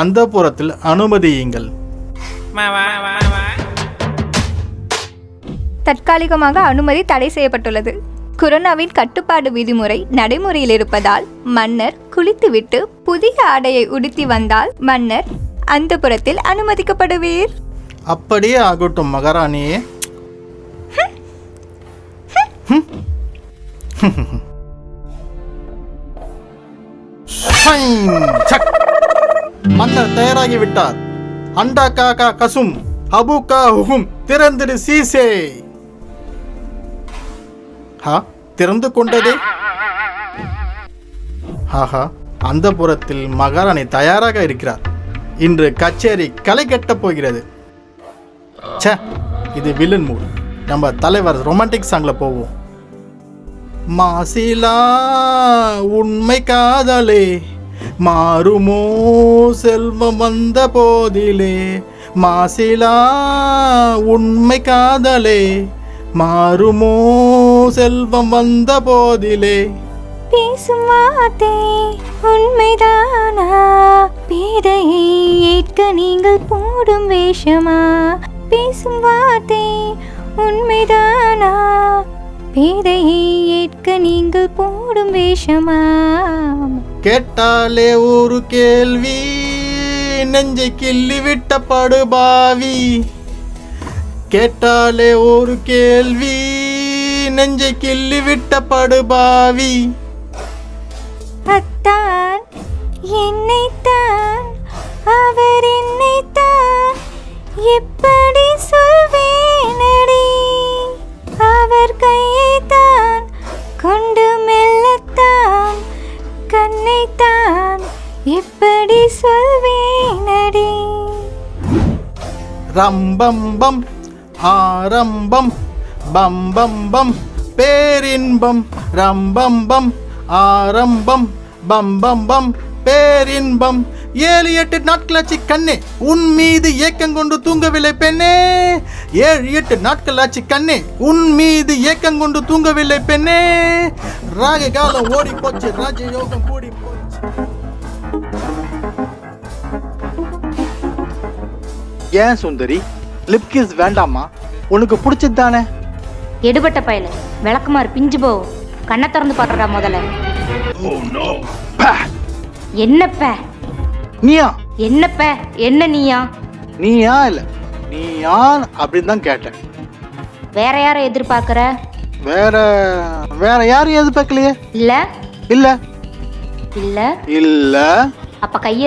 அந்தப்புறத்தில் அனுமதியுங்கள். தற்காலிகமாக அனுமதி தடை செய்யப்பட்டுள்ளது. கொரோனாவின் கட்டுப்பாடு விதிமுறை நடைமுறையில் இருப்பதால் மன்னர் குளித்துவிட்டு புதிய ஆடையை உடுத்தி வந்தால் மன்னர் அந்தப்புறத்தில் அனுமதிக்கப்படுவீர். அப்படியே ஆகட்டும் மகாராணியே. மன்னர் தயாராகிவிட்டார். அண்டா காக்கா கசும் அபுகா ஹுகும் திறந்திடு சீசே. திறந்து கொண்டதே. ஆஹா, அந்த புறத்தில் மகாராணி தயாராக இருக்கிறார். இன்று கச்சேரி களை கட்டப் போகிறது. சே, இது வில்லன் மூட். நம்ம தலைவர் ரொமான்டிக் சாங்ல போவோம். மாசிலா உண்மை காதலே மாறுமோ செல்வம் வந்த போதிலே. மாசிலா உண்மை காதலே மாறுமோ செல்வம் வந்த போதிலே. பேசும் வார்த்தை உண்மைதானா? பேதையை ஏற்க நீங்கள் போடும் வேஷமா? பேசும் வார்த்தை உண்மைதானா? பேதையை ஏற்க நீங்கள் போடும் வேஷமா? கேட்டாலே ஒரு கேள்வி நெஞ்சை கிள்ளி விட்ட படுபாவி. கேட்டாலே ஒரு கேள்வி நெஞ்சை கிள்ளி விட்ட படுபாவி. அத்தான் என்னைத்தான் அவர் என்னைத்தான் எப்படி சொல்வேனடி? அவர் கையைத்தான் கொண்டு மெல்லத்தான் கண்ணைத்தான் எப்படி சொல்வேனடி? ரம்பம்பம் ஆரம்பம் பம்பம்பம் பேரின்பம். ரம்பம்பம் ஆரம்பம் பம்பம்பம் பேரின்பம். 7-8 நாட்களாச்சு கண்ணே உன் மீது ஏக்கங்கொண்டு தூங்கவில்லை பெண்ணே. 7-8 நாட்களாச்சு கண்ணே உன் மீது ஏக்கங்கொண்டு தூங்கவில்லை பெண்ணே. ராக காலம் ஓடி போச்சு, ராஜயோகம் கூடி போச்சு. ஏன் சுந்தரி, லிப் கிஸ் வேண்டாமா? உனக்கு பிடிச்சது தானே? எடுபட்ட பயல விளக்குமாறு பிஞ்சு போ. கண்ணை திறந்து பாடுறா முதல்ல. என்னப்ப நீயா? என்னப்ப என்ன நீயா? நீயா இல்ல நீயான் அப்படின்னு தான் கேட்டேன். வேற யாரை எதிர்பார்க்கற? வேற வேற யாரையும் எதிர்பார்க்கலையே. இல்ல இல்ல இல்ல இல்ல. அப்ப கைய